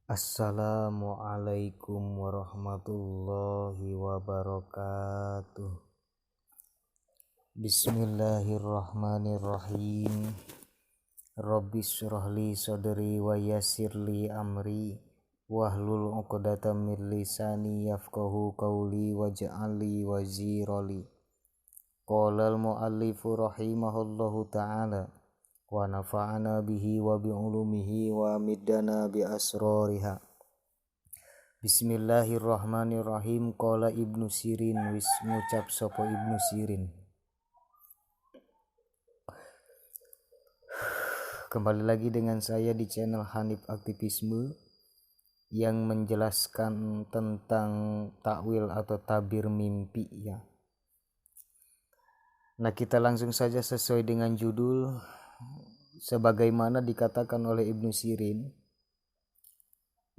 Assalamualaikum warahmatullahi wabarakatuh. Bismillahirrahmanirrahim. Rabbis shrahli sadri wa yassirli amri wahlul 'uqdatam min lisani yafqahu qawli waj'alli wazirali. Qala al-muallifu rahimahullahu ta'ala wa nafa'ana bihi wa bi'ulumihi wa middana bi asrariha. Bismillahirrahmanirrahim. Qala Ibnu Sirin, wis ngucap sapa Ibnu Sirin. Kembali lagi dengan saya di channel Hanif Aktivisme yang menjelaskan tentang takwil atau tabir mimpi ya. Nah, kita langsung saja sesuai dengan judul sebagaimana dikatakan oleh Ibnu Sirin,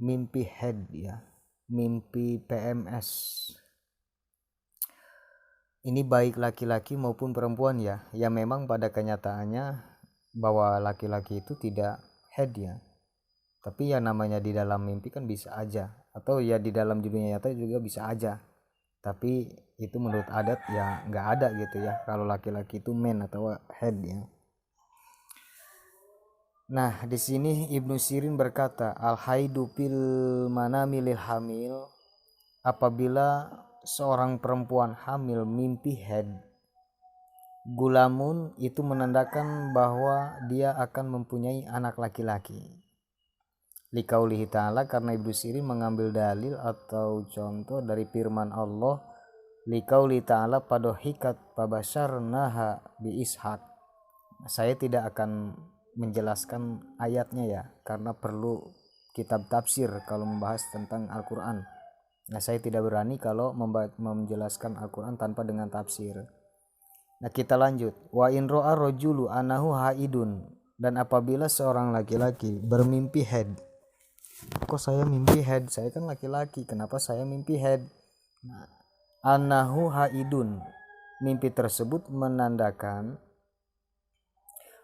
mimpi head ya, mimpi PMS. Ini baik laki-laki maupun perempuan ya. Ya memang pada kenyataannya bahwa laki-laki itu tidak head ya. Tapi ya namanya di dalam mimpi kan bisa aja, atau ya di dalam dunia nyata juga bisa aja. Tapi itu menurut adat ya nggak ada gitu ya, kalau laki-laki itu man atau head ya. Nah, di sini Ibnu Sirin berkata, al-haidu fil manamil hamil, apabila seorang perempuan hamil mimpi head, gulamun itu menandakan bahwa dia akan mempunyai anak laki-laki. Liqaulihi ta'ala, karena Ibnu Sirin mengambil dalil atau contoh dari firman Allah, liqaulihi ta'ala padohikat pabasyarnaha bi ishaq. Saya tidak akan menjelaskan ayatnya ya, karena perlu kitab tafsir kalau membahas tentang Al-Quran. Nah, saya tidak berani kalau menjelaskan Al-Quran tanpa dengan tafsir. Nah, kita lanjut. Wa in ro'a rojulu anahu haidun, dan apabila seorang laki-laki bermimpi head. Kok saya mimpi head? Saya kan laki-laki, kenapa saya mimpi head? Nah, anahu haidun, mimpi tersebut menandakan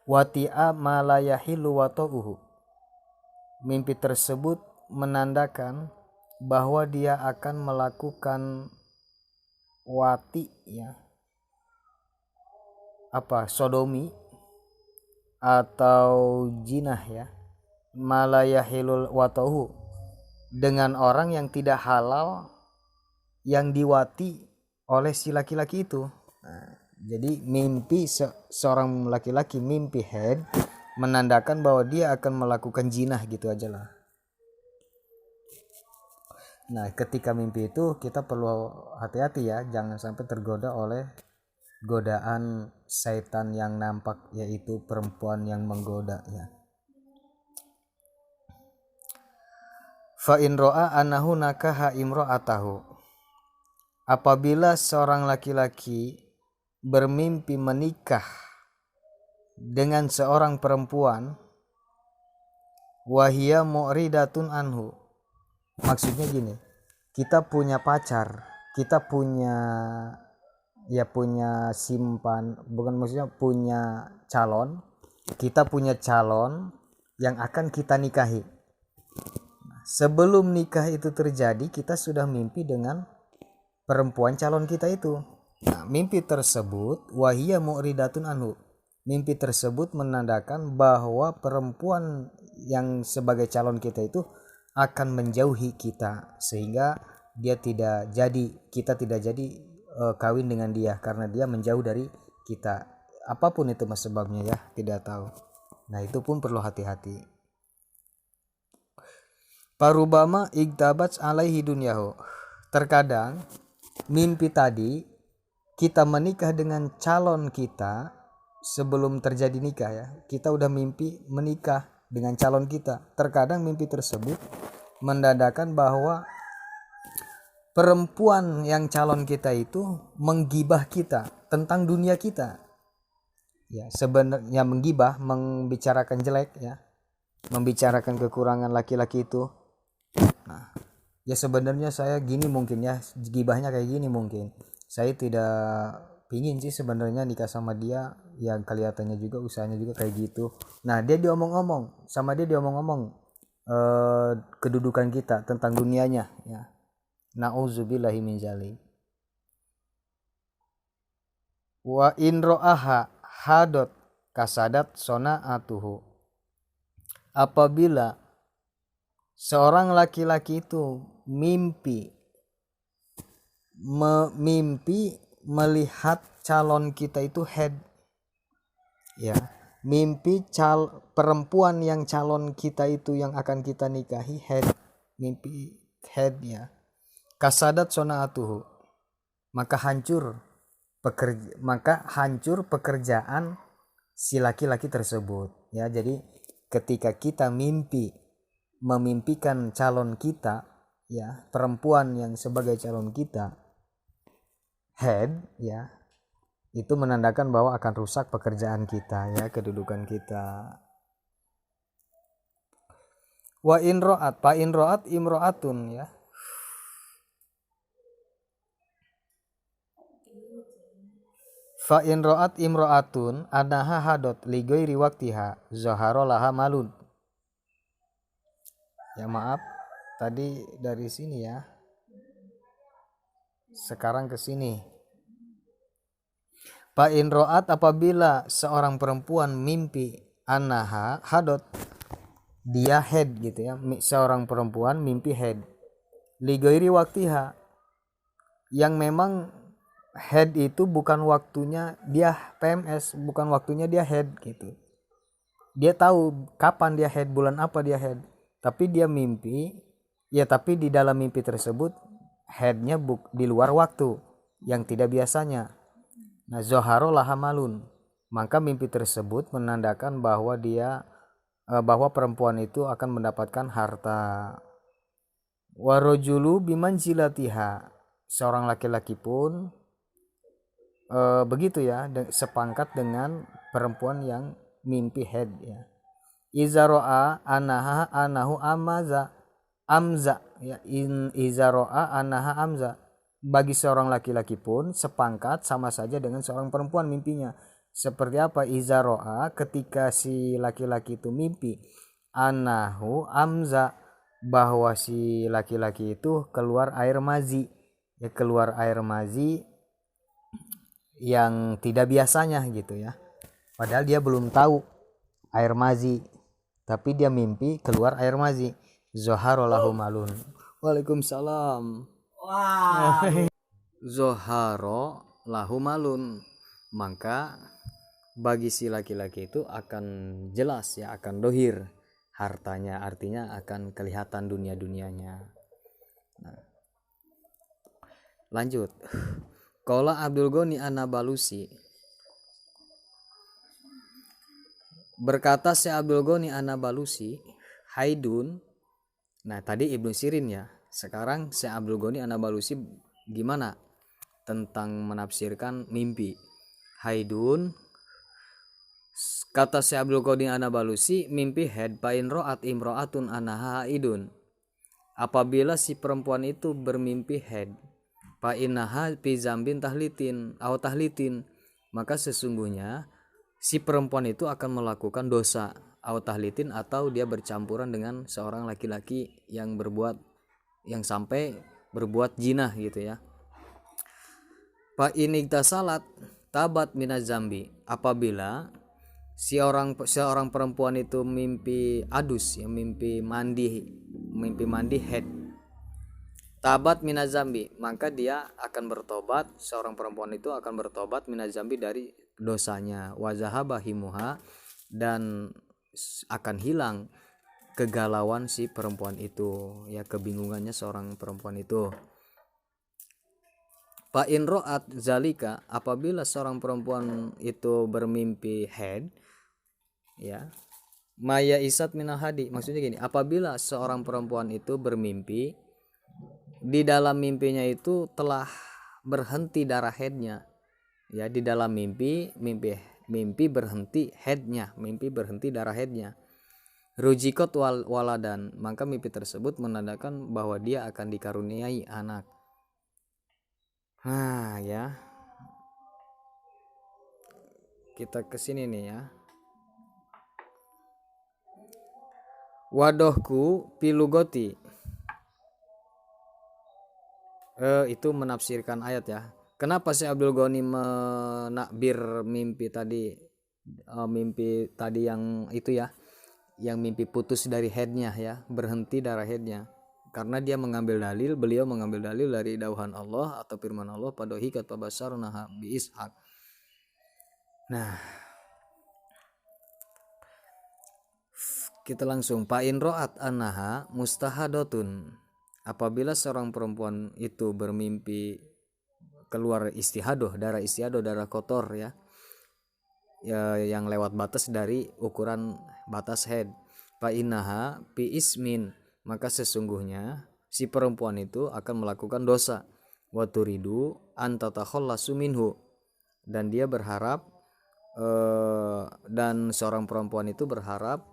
wati'a malayahilu wata'uhu, mimpi tersebut menandakan bahwa dia akan melakukan wati ya, sodomi atau jinah ya, malayahilul wata'uhu, dengan orang yang tidak halal yang diwati oleh si laki-laki itu. Nah, jadi mimpi seorang laki-laki mimpi head menandakan bahwa dia akan melakukan jinah gitu aja lah. Nah, ketika mimpi itu kita perlu hati-hati ya, jangan sampai tergoda oleh godaan setan yang nampak, yaitu perempuan yang menggoda ya. Fa in ro'a annahu nakaha imra'atahu, apabila seorang laki-laki bermimpi menikah dengan seorang perempuan, wahia mu'ridatun anhu, maksudnya gini, kita punya pacar, kita punya simpan, bukan, maksudnya punya calon, kita punya calon yang akan kita nikahi. Sebelum nikah itu terjadi, kita sudah mimpi dengan perempuan calon kita itu. Nah, mimpi tersebut wahia mu'ridatun anhu, mimpi tersebut menandakan bahwa perempuan yang sebagai calon kita itu akan menjauhi kita, sehingga kita tidak jadi kawin dengan dia karena dia menjauh dari kita. Apapun itu mas sebabnya ya, tidak tahu. Nah, itu pun perlu hati-hati. Parubama igtabat alaihi dunyahu, terkadang mimpi tadi kita menikah dengan calon kita sebelum terjadi nikah ya. Kita udah mimpi menikah dengan calon kita. Terkadang mimpi tersebut menandakan bahwa perempuan yang calon kita itu menggibah kita tentang dunia kita. Ya, sebenarnya menggibah, membicarakan jelek ya. Membicarakan kekurangan laki-laki itu. Nah, ya sebenarnya saya gini mungkin ya, gibahnya kayak gini mungkin. saya tidak pingin sih sebenarnya nikah sama dia, yang kelihatannya juga usahanya juga kayak gitu. Nah dia diomong-omong sama dia diomong-omong kedudukan kita tentang dunianya ya. Nauzubillahi min zalik. Wa in ro'aha hadot kasadat sona'atuhu. Apabila seorang laki-laki itu mimpi melihat calon kita itu head ya, mimpi perempuan yang calon kita itu yang akan kita nikahi head, mimpi head ya, kasadat sona'atuhu, maka hancur pekerjaan si laki-laki tersebut ya. Jadi ketika kita memimpikan calon kita ya, perempuan yang sebagai calon kita head ya, itu menandakan bahwa akan rusak pekerjaan kita ya, kedudukan kita. Wa in ro'at imro'atun ya, fa in ro'at imro'atun anaha hadot li ghairi waqtiha zahara laha malun. Ya maaf, tadi dari sini ya, sekarang ke sini. Fa in ro'at, apabila seorang perempuan mimpi anaha hadot, dia head gitu ya, seorang perempuan mimpi head li ghairi waqtiha, yang memang head itu bukan waktunya dia PMS, bukan waktunya dia head gitu. Dia tahu kapan dia head, bulan apa dia head, tapi dia mimpi ya, tapi di dalam mimpi tersebut headnya di luar waktu yang tidak biasanya. Nah zoharo laha malun, maka mimpi tersebut menandakan bahwa bahwa perempuan itu akan mendapatkan harta. Warojulu bimanzilatiha, seorang laki-laki pun begitu ya, sepangkat dengan perempuan yang mimpi head ya. Izaroa anahu amza ya, in izaroa anaha amza, bagi seorang laki-laki pun sepangkat sama saja dengan seorang perempuan mimpinya. Seperti apa? Izaroa, ketika si laki-laki itu mimpi anahu amza, bahwa si laki-laki itu keluar air mazi ya, keluar air mazi yang tidak biasanya gitu ya, padahal dia belum tahu air mazi, tapi dia mimpi keluar air mazi. Zoharo lahu malun. Waalaikumsalam. Zoharo lahu malun, maka bagi si laki-laki itu akan jelas ya, akan dohir hartanya, artinya akan kelihatan dunia-dunianya. Nah, lanjut. Qala Abdul Ghani An-Nabalusi, berkata si Abdul Ghani An-Nabalusi, haidun. Nah tadi Ibnu Sirin ya, sekarang si Abdul Ghani An-Nabalusi gimana tentang menafsirkan mimpi. Haidun, kata si Abdul Ghani An-Nabalusi, mimpi head pain ro'at imro'atun anaha haidun, apabila si perempuan itu bermimpi head fa innaha fi zambin tahlitin atau tahlitin, maka sesungguhnya si perempuan itu akan melakukan dosa atau tahlitin, atau dia bercampuran dengan seorang laki-laki yang sampai berbuat jinah gitu ya. Fa inigtasalat tabat minaz zambi, apabila seorang perempuan itu mimpi adus ya, mimpi mandi head, tabat minazambi, maka dia akan bertobat, seorang perempuan itu akan bertobat minazambi dari dosanya, wazahabahimuha, dan akan hilang kegalauan si perempuan itu ya, kebingungannya seorang perempuan itu. Fa in ro'at zalika, apabila seorang perempuan itu bermimpi head ya, maya isat minal hadi, maksudnya gini, apabila seorang perempuan itu bermimpi, di dalam mimpinya itu telah berhenti darah headnya ya, di dalam mimpi berhenti headnya, mimpi berhenti darah headnya. Rujikot waladan, maka mimpi tersebut menandakan bahwa dia akan dikaruniai anak. Nah ya, kita kesini nih ya. Wadohku pilugoti, itu menafsirkan ayat ya. Kenapa sih Abdul Ghani menakbir mimpi tadi yang itu ya, yang mimpi putus dari headnya ya, berhenti darah headnya? Karena beliau mengambil dalil dari dauhan Allah atau firman Allah, padohikat pabasarnaha bi ishaq. Nah, kita langsung pain ro'at anaha mustahadotun. Apabila seorang perempuan itu bermimpi keluar istihadoh, darah kotor ya, yang lewat batas dari ukuran batas head. Fa'innaha pi ismin, maka sesungguhnya si perempuan itu akan melakukan dosa. Wa turidu an tatakhallasu minhu, dan dia berharap dan seorang perempuan itu berharap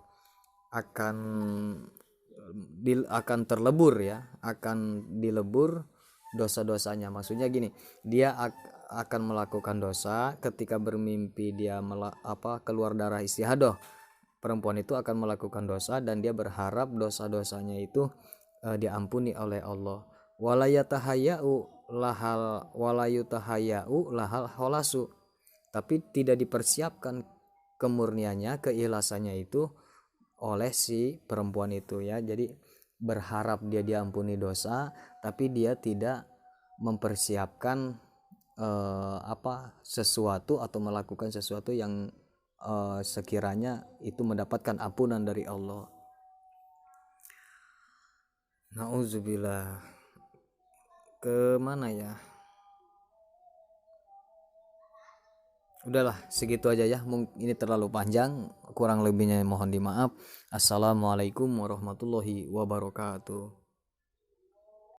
akan terlebur ya, akan dilebur dosa-dosanya. Maksudnya gini, dia akan melakukan dosa ketika bermimpi dia keluar darah istihadoh. Perempuan itu akan melakukan dosa dan dia berharap dosa-dosanya itu diampuni oleh Allah. Walayutahayau lahal holasu, tapi tidak dipersiapkan kemurniannya, keikhlasannya itu oleh si perempuan itu ya. Jadi berharap dia diampuni dosa, tapi dia tidak mempersiapkan sesuatu atau melakukan sesuatu yang sekiranya itu mendapatkan ampunan dari Allah. Nauzubillah. Kemana ya? Udahlah, segitu aja ya. Mungkin ini terlalu panjang, kurang lebihnya mohon dimaaf. Assalamualaikum warahmatullahi wabarakatuh.